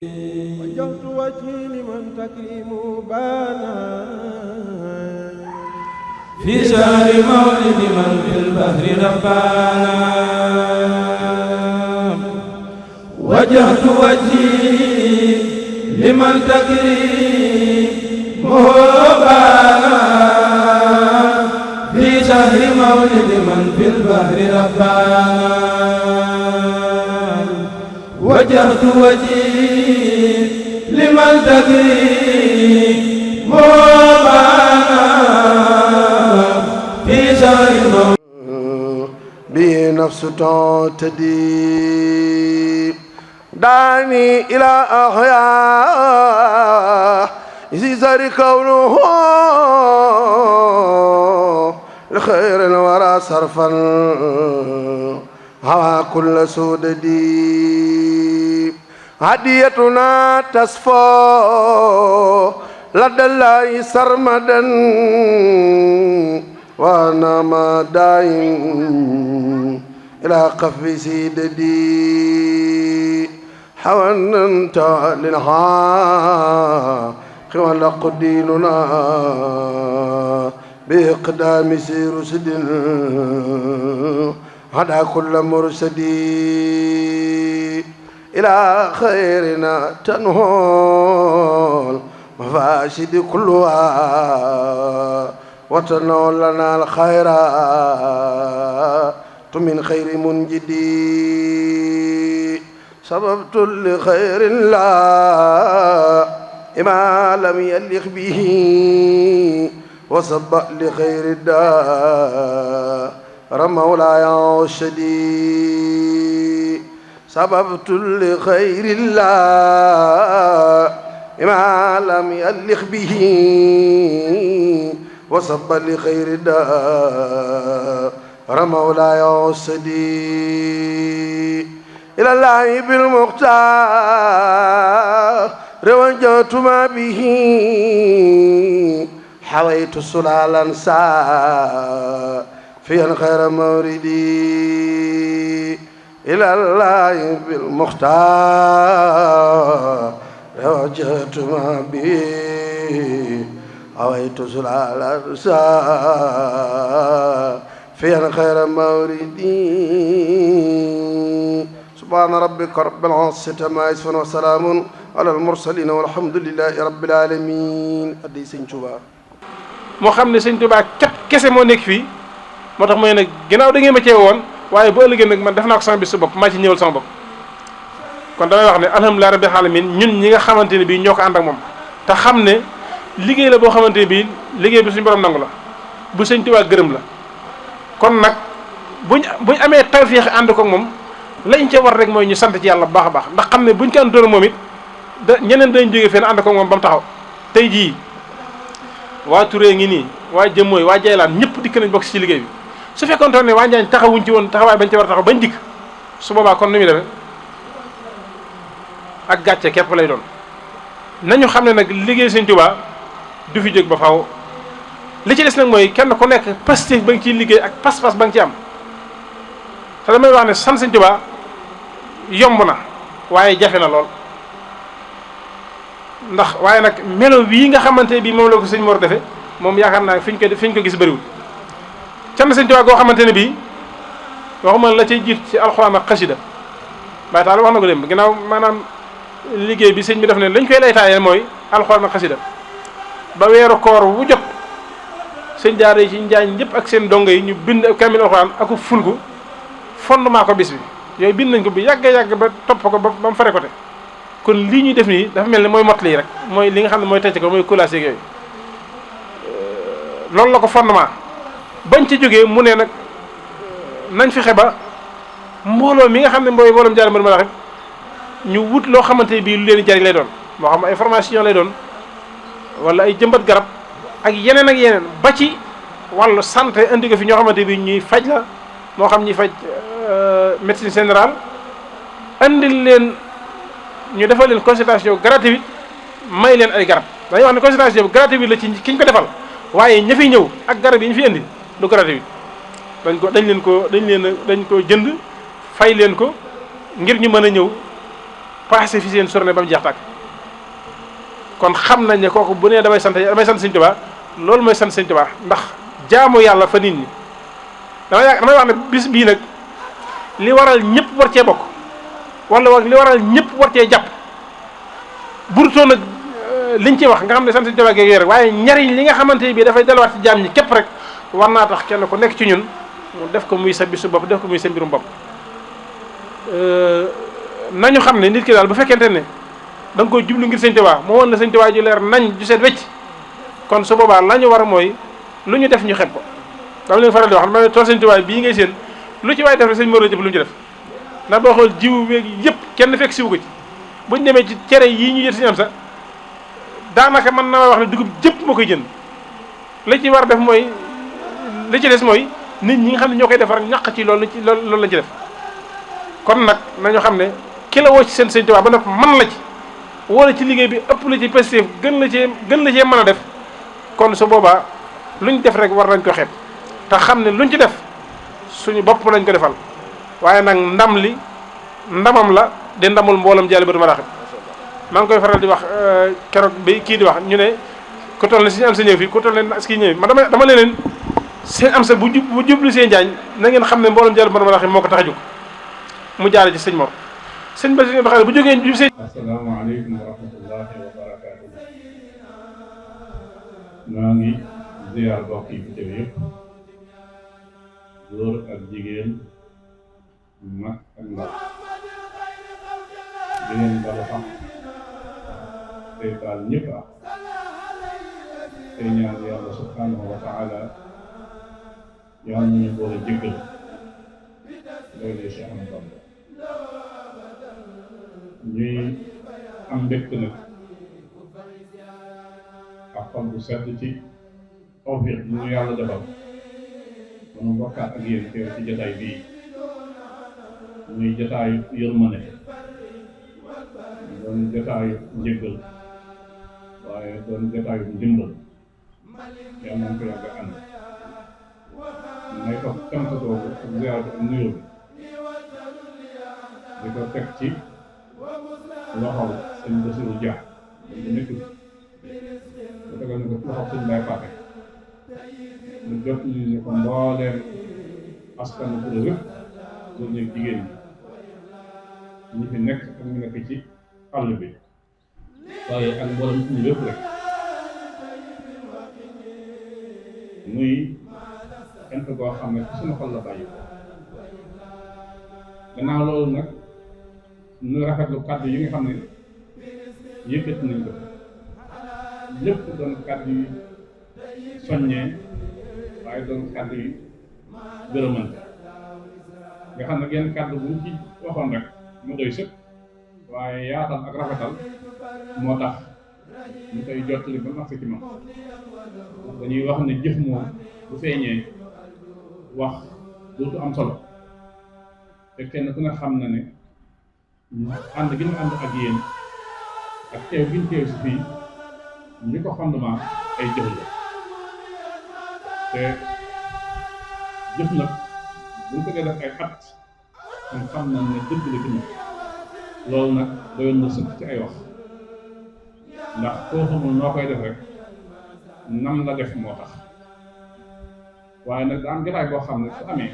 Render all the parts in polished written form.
وجهت وجهي لمن تكريم بانا في شهر مولد من في البحر ربانا وجهت وجهي لمن تكريم بانا في شهر مولد من في البحر ربانا وجهت وجهي لمن تكريم بانا في شهر به نفس تعتدي دعني إلى أحياء زر كونه لخير الورى صرفا هوى كل سوددي هديتنا تصفى لدى الله سرمدا وانا ما داين الى قف سيددي حوانا للحاق ولق ديننا باقدام سير سد هدى كل مرسدي إلى خيرنا تنهول مفاسد كلها وتنول لنا الخيرات من خير منجدي سببت لخير الله ما لم يلق به وسبق لخير الدار مولاي الشديد سببت لخير الله ما لم يلق به وسبق لخير الدار مولاي الشديد إلى الله بالمختار وجهت ما به حويت سلالا سا في خير موردي إلى الله بالمختار وجهت ما به حويت سلالا سا في خير موردي سبحان ربك رب العزة عما يصفون وسلام على المرسلين والحمد لله رب العالمين addi Sëñ Tuubaa moo xam ne Sëñ Tuubaa képp kese moo nekk fii moo tax mooy nag ginnaaw da ngeen ma cee woon waaye bu ëllëgee nag man def naa ko sama bis su bopp maa ci ñëwal sama bopp kon damay wax ne alhamdulilah rabbil alamin ñun ñi nga xamante ne bii ñoo ko ànd ak moom te xam ne liggéey la boo xamante ne bii liggéey bi suñu borom nangu la bu Sëñ Tuubaa gërëm la kon nag buñ amee tawfeex ànd ko ak moom lañ ca war rek mooy ñu sant ci yàlla bu baax a baax ndax xam ne buñ ko àndoon moom it ñeneen dañ jógee fenn ànd ko ak moom ba mu taxaw tey jii waa Touré ngi nii waa Jëmmooy waa Jaylaan ñëpp dikk nañ bokk ci liggéey bi su fekkoon ne waa Njaañ taxawuñ ci woon taxawaay bañ ci war a taxaw bañ dikk su boobaa kon nu muy demee ak gàcce képp lay doon nañu xam ne nag liggéey Sëñ Tuubaa du fi jóg ba faaw li ci des nag mooy kenn ku nekk pastéef ba nga ciy liggéey ak pas-pas ba nga ci am te damay wax ne sant Sëñ Tuubaa yomb na waaye jafe na lool ndax waaye nag melo wii nga xamante bii moom la ko sëñ Mor defe moom yaakaar naa fi ñu ko gis bëriwul sant Sëñ Tuubaa goo xamante ne bii waxuma la cay jiit ci alxuraan ak xasida Baay Taal wax na ko dem ginnaaw maanaam liggéey bi sëñ bi def ne lañ koy laytaayee mooy alxuraan ak xasida ba weeru koor wu jot sëñ daara yi ci njaañ yëpp ak seen dongo yi ñu bind kamil alxuraan aku fulgu fondement ko bis bi yooyu bind nañ ko bi yàgg ba topp ko ba mu fare côté kon lii ñuy def nii dafa mel ne mooy mot lii rek mooy li nga xam ne mooy tecc ko mooy coulage yeeg yooyu loolu la ko fondement bañ ci jógee mu ne nag nañ fexe ba mbooloo mi nga xam ne mooy mbooloom jaari ma rek ñu wut loo xamante bii lu leen jariñ lay doon moo xam ay formation lay doon wala ay jëmbat garab ak yeneen ba ci wàllu santé indi ko fi ñoo xamante bi ñuy faj la moo xam ñuy faj médecine générale andil leen ñu defal leen consultation gratuite may leen ay garab dañuy wax ne consultation bi gratuite la ci ki ñu ko defal waaye ña fi ñëw ak garab yi ñu fi indi du gratuit dañ ko jënd fay leen ko ngir ñu mën a ñëw passé fi seen journée ba mu jeex tàkk kon xam nañ ne kooku bu nee damay sant Sëñ Tuubaa loolu mooy sant Sëñ Tuubaa ndax jaamu yàlla fa nit ñi damay wax ne bis bii nag li waral ñëpp war cee bokk wala li waral ñëpp war cee jàpp burutoo nag liñ ci wax nga xam ne sant Sëñ Tuubaa geeg rek waaye njariñ li nga xamante ne bii dafay delluwaat ci jaam ñi képp rek war naa tax kenn ku nekk ci ñun mu def ko muy sa bisu bopp def ko muy sa mbirum bopp nañu xam ne nit ki daal bu fekkente ne da nga koy jublu ngir Sëñ Tuubaa moo woon na Sëñ Tuubaa ju leer nañ ju seet wecc kon su boobaa la ñu war mooy lu ñu def ñu xeeb ko dama leen faral di wax ma ne tool Sëñ Tuubaa bii ngay seen lu ci waay def rek sëñ Mor la jëf lu mu ci def ndax boo xool jiwu beeg yëpp kenn fekk siwu ko ci buñ demee ci cere yii ñu yët si am sax daanaka mën naa wax ne dugub jëpp moo koy jënd li ci war def mooy li ci des mooy nit ñi nga xam ne ñoo koy defar ñaq ci loolu lañ ci def kon nag nañu xam ne ki la woo ci seen Sëñ Tuubaa ba nag man la ci wala ci liggéey bi ëpp la ci positif gën la cee mën a def kon su boobaa luñ def rek war nañ ko xeeb te xam ne luñ ci def suñu bopp lañ ko defal waaye nag ndam li ndamam la di ndamul mboolam Jaalibatul Maraaxib maa ngi koy faral di wax keroog bi kii di wax ñu ne ku toll ne suñu am sa ñëw fii ku toll ne ski ñëw ma dama leen seen am sa bu jublu seen jaañ na ngeen xam ne mboolam Jaalibatul Maraaxib moo ko tax a jóg mu jaare ci sëñ Mor sëñ ba sëñ ba bu jógee jub seen asalaamaaleykum wa rahmatullahi wa barakaatu. maa ngi ziyaar bokk yi fi teew yëpp góor ak jigéen mag ak ndaw di leen balu xam tey baal ñëpp ak tey ñaan yàlla subhanahu wa taala yàlla nañu boole jéggal loolu Cheikh Ahmadou Bamba ñuy am mbégte nag ak xol bu sedd ci tawfiq bi ñu yàlla defal manu bokkaat ak yéen teew ci jotaay bii muy jotaayu yërmande doon jotaayu njëggal waaye doon jotaayu ndimbal yàlla nañ ko yàgg ànd may ko cant googu ak ziyaar ak nuyoo bi di ko teg ci loxol sëñ Bassirou Dia dañ ko nekk bu tegal ni ko ci loxol sëñ Baye Paate mu jot ñu ko mbooleem askanu Pura yëpp góor ñi jigéen ñi fi nekk ak ñu nekk ci àll bi waaye ak mboolem nit ñi lépp rek muy cant goo xam ne ci suñu xol la bàyyi ko gannaaw loolu nag ñu rafetlu kàddu yi nga xam ne yëkkati nañ ko lépp doon kàddu yi soññee waaye doon kàddu yi gërëmante nga xam ne genn kàddu bu ñu ci waxoon rek mu doy sëkk waaye yaatal ak rafetal moo tax ñu koy jottali ba mu agsi ci moom dañuy wax ne jëf moom bu feeñee wax dootu am solo te kenn ku ne xam na ne ànd gi ñu ànd ak yéen ak teew gi ñu teew si fii ñi ko fondement ay jëf la te jëf nag bu ñu ko dee def ay at kon xam nañ ne dëgg la ci ñun loolu nag doyoon na sëkk ci ay wax ndax koo xamul noo koy def rek nam la def moo tax waaye nag daa am jotaay boo xam ne su amee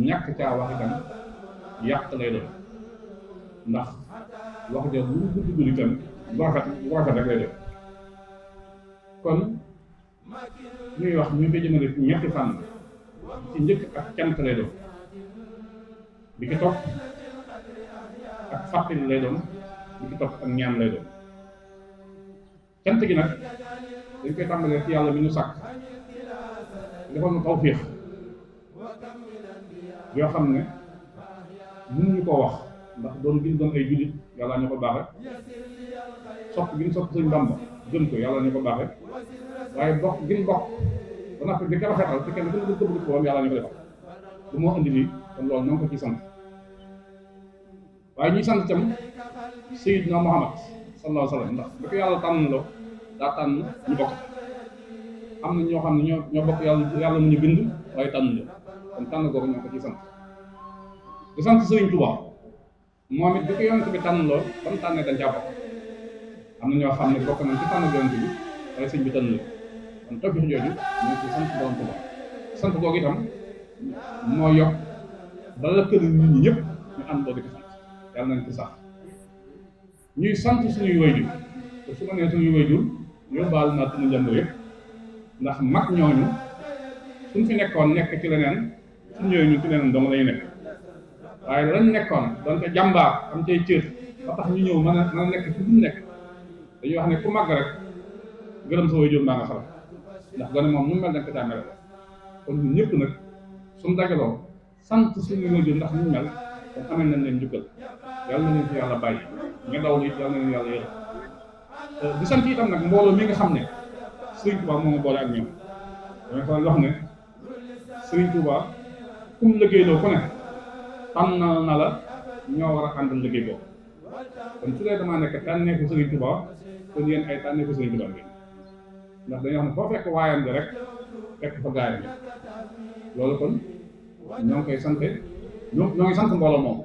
ñàkk caa wax itam yàq lay doon ndax wax ja lu mu gudd itam lu rafet rek lay def kon ñuy wax ñu ngi jëmale ci ñetti fànn ci njëkk ak cant lay doon bi ki topp ak fàttali lay doon bi ki topp ak ñaan lay doon cant gi nag dañ koy tàmbalee ci yàlla mi ñu sàkk defal nu tawfiix yoo xam ne mënuñu koo wax ndax doon gi ñu doon ay jullit yàlla ñu ko baaxe sopp gi ñu sopp Sëñ Bamba gën ko yàlla ñu ko baaxe waaye bokk gi ñu bokk ba noppi di ko rafetal te kenn ku ne ko bëgg ko woon yàlla ñu ko defal bu moo indi lii kon loolu na nga ko ciy sant waaye ñuy sant itam Seydina Muhammad sallallahu alayhi wa sallam ndax bi ko yàlla tànn loo daa tànn ñu bokk am na ñoo xam ne ñoo bokk yàlla mu ñu bind waaye tànn la kon tànn googu ñoo ko ciy sant di sant Sëriñ Tuubaa moom it bi ko yonent bi tànn loo ba mu tànnee dañ caa bokk am na ñoo xam ne bokk nañ ci tànn yonent bi waaye sëñ bi tànn la kon tawfiix jooju ñu ci sant borom Tuuba sant googu itam moo yokk dala kër nit ñi ñëpp ñu am doo di ko sant yàlla nañ ci sax ñuy sant suñuy waajur te su ma nee suñuy waajur yóbbaal naa suñu njënd yëpp ndax mag ñooñu suñ fi nekkoon nekk ci leneen suñ ñëwee ñu ci leneen dong lañu nekk waaye lañ nekkoon doon ko jàmbaar am cay cër ba tax ñu ñëw mën a nekk fi ñu nekk dañuy wax ne ku màgg rek gërëm sa waajur mbaa nga xaram ndax gone moom nu mel dañ ko caa mel kon ñun ñëpp nag suñ dajaloo sant suñu waajur ndax ñu mel kon amee nañ leen njukkal yàlla na leen fi yàlla bàyyi nga daw li yàlla na leen yàlla yërëm di sant itam nag mbooloo mi nga xam ne Sëriñ Tuubaa moo ma boole ak ñoom damay faral wax ne Sëriñ Tuubaa kum liggéeyloo ku ne tànn na la ñoo war a àndal liggéey boobu kon su dee damaa nekk tànneeku Sëriñ Tuubaa kon yéen ay tànneeku Sëriñ Tuubaa ngeen ndax dañuy wax ne foo fekk waayam bi rek fekk fa gaayam bi loolu kon ñoo ngi koy sante ñoo ngi sant mbooloo moom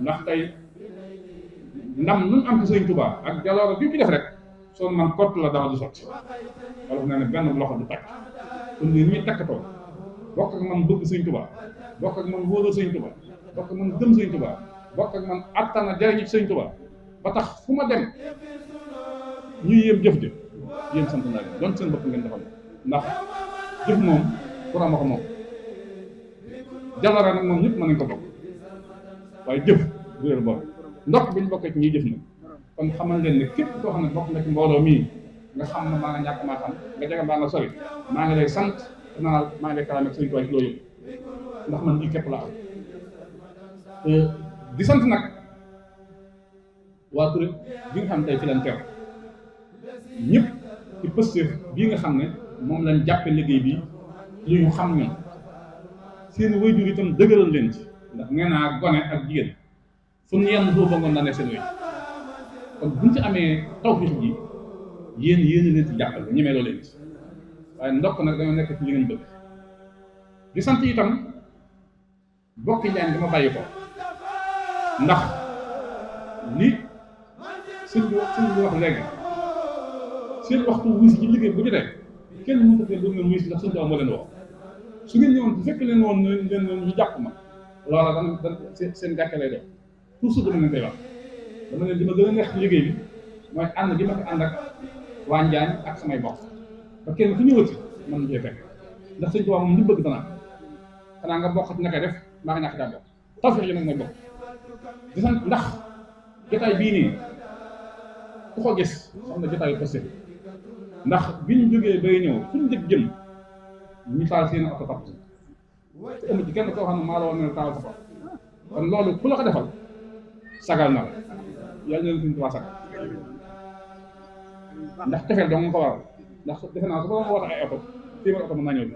ndax tey ndam lu am ci Sëriñ Tuubaa ak jaloore bi mu def rek soo man kott la dara du sotti wala fu ne ne benn loxo du takk kon ni ñuy takkatoo bokk ak man bëgg Sëriñ Tuubaa bokk ak man wóolu Sëriñ Tuubaa bokk ak man gëm Sëriñ Tuubaa bokk ak man attana jariñu ci Sëriñ Tuubaa ba tax fu ma dem ñuy yéem jëf jëf yéen sant naa leen doon seen bopp ngeen defal ndax jëf moom kuram ko moom jaloore nag moom ñëpp mën nañ ko bokk waaye jëf du réer boobu ndox bi ñu bokkee ci ñuy jëf nag kon xamal leen ne képp koo xam ne bokk nga ci mbooloo mii nga xam ne maa nga ñàkk maa xam nga jege maa nga sori maa ngi lay sant naa maa ngi lay kalaame ak Sëriñ Tuubaa ci loolu yëpp ndax man lii képp la am di sant nag waa Touré bi nga xam ne tey fi leen teew ñëpp ci pëstéef bii nga xam ne moom lañ jàppe liggéey bi li ñu xam ñoom seen waajur itam dëgëral leen ci ndax nee naa gone ak jigéen fu ñu yenn foofu ba ngoon naa ne seen waajur kon buñ ci amee tawfiix ji yéen leen ci jàppale ñemee loo leen ci waaye ndokk nag dañoo nekk ci li ngeen bëgg di sant itam bokki njaan gi ma bàyyi ko ndax li sëñ bi wax léegi seen waxtu wuusi ci liggéey bu jotee kenn mënut a doon ngeen wuusi ndax sëñ bi moo leen wax su ngeen ñëwoon bu fekk leen woon leen ñu jàpp ma loola dan seen gàcce lay doon toujours dama leen koy wax dama leen di ma gën a neex ci liggéey bi mooy ànd gi ma ko ànd ak waa Njaañ ak samay bokk ba kenn ku ñëwati mën na cee fekk ndax sëñ Tuubaa moom li bëgg danaa xanaa nga bokk nga koy def maa ngi ñàkk daa bokk tawfeex yi nag mooy bokk di sant ndax jotaay bii nii ku ko gis xam ne jotaayu posté ndax bi ñu jógee bay ñëw fu ñu njëkk jëm ñu taal seen oto topp te amu ci kenn koo xam ne maa la woon ne taal sa bopp kon loolu ku la ko defal sagal na la yàlla na leen suñu Tuubaa sagal ndax tefeel dong nga ko waral ndax defe naa su ko doon woote ay oto téeméer oto mën naa ñëw bi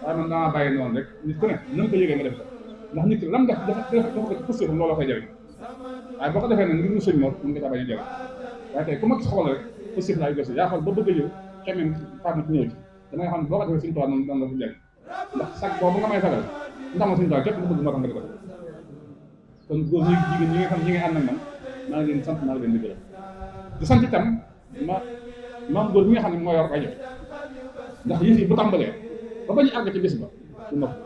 waaye man damaa bàyyi noonu rek nit ku ne na nga ko yëgee nga def ko ndax nit ki lam def dafa ko ci posté looloo koy jëriñ waaye boo ko defee nag ngir ñu sëñ Mor mën nga caa bañ a jëriñ waaye tey ku ma gis xool rek posté laay gëstu yaa xool ba bëgg a ñëw xamee faam ci ñëw ci damay xam ne boo ko defee suñu Tuubaa noonu la ko jëriñ ndax sax boobu nga may sagal ndax ma suñu Tuubaa képp nga bëgg moo tax nga di ko def kon góor ñi jigéen ñi nga xam ñi ngay ànd ak man maa ngi leen sant maa ngi leen di gërëm di sant itam maam góor bi nga xam ne moo yor rajo ndax yëf yi bu tàmbalee ba bañu àgg ci bis ba du ma ko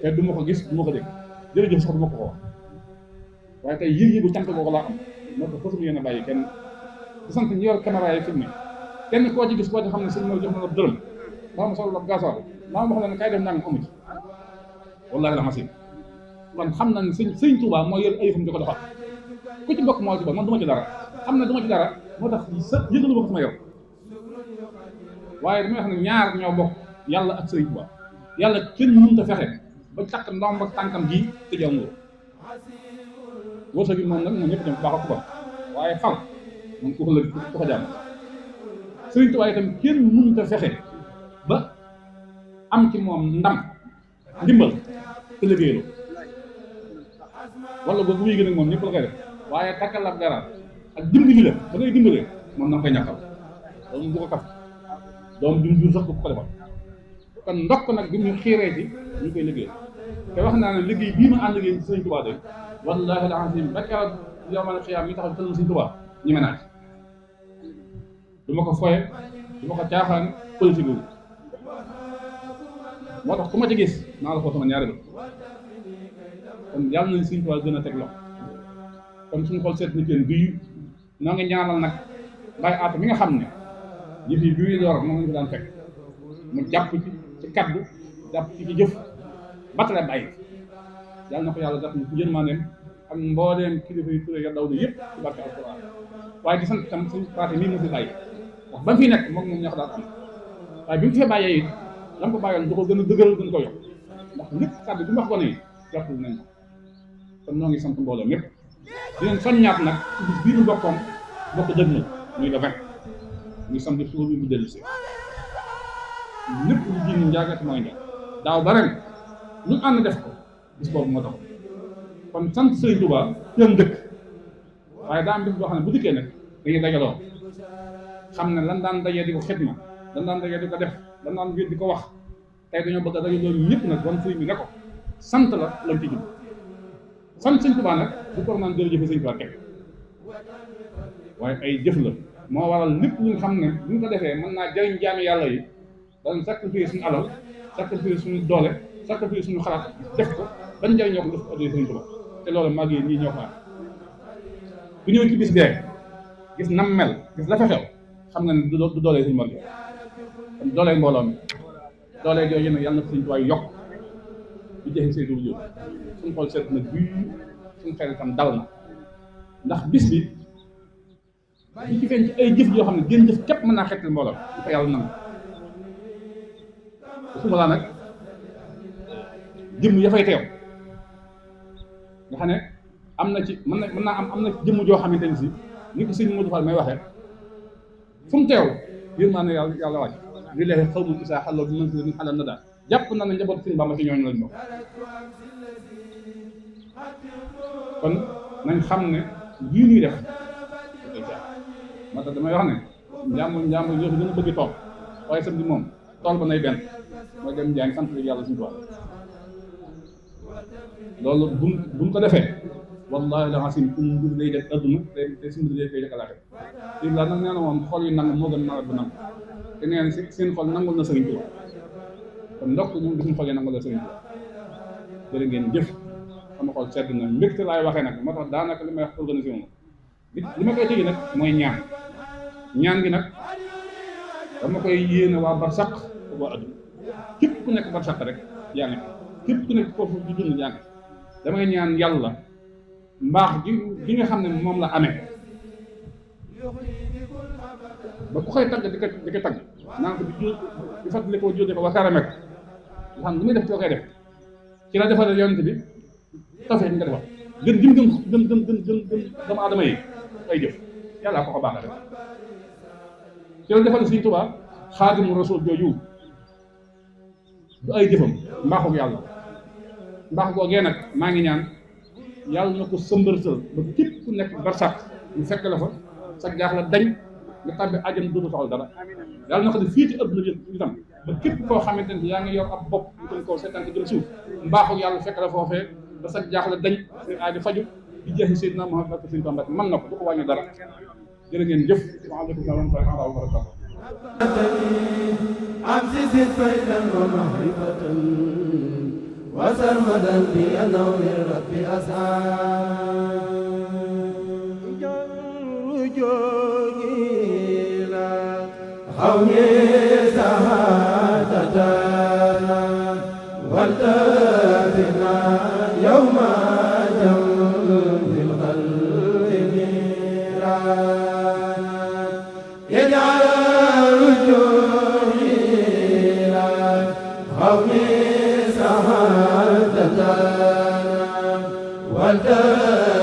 te du ma ko gis du ma ko dégg jërëjëf sax du ma ko wax waaye tey yëg-yëgu cant boobu laa am moo tax fasul yéen a bàyyi kenn di sant ñi yor caméra yi filmé kenn koo ci gis koo ci xam ne sëñ Mor jox na la dërëm maa ma soxla la gasoil maa ma wax ne kay def nangam amu ci wallaahi la ma si kon xam na ne sëñ Tuubaa moo yor ay yëfam di ko doxal ku ci bokk moo ci bokk man du ma ci dara xam na du ma ci dara moo tax sa yëgalu ma ko sama yow waaye damay wax ne ñaar ñoo bokk yàlla ak sëriñ Tuubaa yàlla kenn mënut a fexe ba takk ndomb ak tànkam ji te jaw nga wërsëg bi moom nag moom ñëpp dem baax ak ko waaye fal moom ku ko jàmm sëriñ Tuubaa itam kenn mënut a fexe ba am ci moom ndam ndimbal te liggéeyaloo wala boobu muy gën ak moom ñëpp la koy def waaye takkal ak dara ak dimbali la ba ngay dimbalee moom na nga koy ñàkkal loolu bu ko kaf doom jum jur sax du ko defal kon ndokk nag bi ñu xiiree ci ñu koy liggéey te wax naa ne liggéey bii ma ànd ngeen ci Sëriñ Tuubaa de wallahi alazim ba keroog yawmal xiyaam mi taxaw tënum Sëñ Tuubaa ñi ma naat du ma ko foye du ma ko caaxaan politique wu moo tax ku ma ci gis naa la ko sama ñaari bët kon yàlla nañ Sëñ Tuubaa gën a teg loxo kon suñu xool seet ni kenn guyu noo ngi ñaanal nag bàyyi aata mi nga xam ne yëf yi bii door moom lañu ko daan fekk mu jàpp ci kaddu jàpp ci jëf batale bàyyi yàlla na ko yàlla def ci yërmandeem ak mbooleem kilifa yu turé ya daw di yëpp ci barke alquran waaye di sant tam suñu parti mii mu fi bàyyi ndax ba mu fi nekk moom ñoo ko daan am waaye bi mu fi bàyyee it dama ko bàyyoon du ko gën a dëgëral gën ko yokk ndax lépp kaddu bi mu wax ko ne jàppul nañ ko kon ñoo ngi sant mbooloo mépp di leen soññaat nag ci bis bii ñu bokkoon bokk dëgg la muy le 20 muy samedi suba bi bu dellu si lépp lu ji ni njaagati mooy njaag daaw ba ren lu ànd def ko bis boobu moo tax kon sant Sëriñ Tuubaa seen dëkk waaye daa am bis boo xam ne bu dikkee nag dañuy dajaloo xam ne lan daan dajee di ko xidma lan daan dajee di ko def lan daan wér di ko wax tey dañoo bëgg a daje loolu ñëpp nag wan sëriñ bi ne ko sant la lañ ci jub sant Sëriñ Tuubaa nag bu ko naan jërëjëf Sëriñ Tuubaa teg waaye ay jëf la moo waral lépp ñu xam ne bu ñu ko defee mën naa jëriñ jaami yàlla yi danañ sacrifice suñu alal sacrifice suñu doole sacrifice suñu xalaat def ko bañ jëriñoo ko def ko addee Sëriñ Tuubaa te loolu mag yi ñii ñoo ko am bu ñëw ci bis bee gis nam mel gis la fa xew xam nga ne du doolee Sëriñ Mor kon doolee mbooloo mi doolee jooju nag yàlla na ko Sëriñ Tuubaa yokk di jeexi Seydou Diop suñu xool seet na bii suñu xel itam dal na ndax bis bi li ci feeñ ci ay jëf yoo xam ne gën jëf képp mën naa xettal mbooloo bu ko yàlla nangu suma laa nag jëmm ya fay teew nga xam ne am na ci mën naa am na jëmm joo xamante ni si ni ko sëñ Modou Fall may waxee fu mu teew yéen maa ne yàlla wàcc li lee xaw ma isaa xaloo bi mën si xalal na daal jàpp na ne njaboot sëñ Bamba ci ñooñu lañ bokk kon nañ xam ne lii ñuy def moo tax damay wax ne njàmbur ñoo fi gën a bëgg toog waaye samedi moom tool ba nay benn mooy dem njaay sant yàlla suñu tool loolu buñ ko defee wallahi la asim suñu mbir day def adduna te suñu mbir day def alaxe lii laa nag nee na moom xol yu nangu moo gën nawet bu nangu te nee na seen xol nangul na Sëriñ Tuubaa kon ndokk ñun gisuñu xol yi nangul na Sëriñ Tuubaa jërë ngeen jëf sama xol sedd na mbégte laay waxee nag moo tax daanaka li may wax organisé wu li ma koy tëjee nag mooy ñaan gi nag dama koy yéene waa barsàq ak waa adduna képp ku nekk barsàq rek yaa ngi képp ku nekk foofu di dund yaa ngi damay ñaan yàlla mbaax gi nga xam ne moom la amee ba ku koy tagg di ko tagg naan ko di fàttali ko jóge ko wakaara mek nga xam ne lu muy def ci la koy def ci la defal yonent bi tafee nga defal gën doomu aadama yi ay jëf yàlla ko baax rek ci la defal Sëriñ Tuubaa Xaadimu Rasuul jooju du ay jëfam mbaaxu yàlla mbaax googee nag maa ngi ñaan yàlla na ko sëmbërtal ba képp ku nekk barsàq ñu fekk la fa sa jaaxle dañ nga tàbbi àjjana dootu soxal dara yàlla na ko def fii ci adduna bi itam ba képp koo xamante ne yaa ngi yor ab bopp ñu gën koo seetaan ko gën suuf mbaaxu yàlla fekk la foofee ba sa jaaxle dañ seen aajo faju di jeexi Seydina Muhammad ak Sëriñ Bamba mën na ko du ko wàññi dara jërë ngeen jëf waaleykum salaam wa rahmatulah wa barakatuh أمسس فيدا ومعرفة وسرمدا بأنور الرب أسعى رجوعي إلى قومي سعادة والتفنا يوم جنب القلب نيران يجعل رجوعي إلى قومي سعادة والتفنا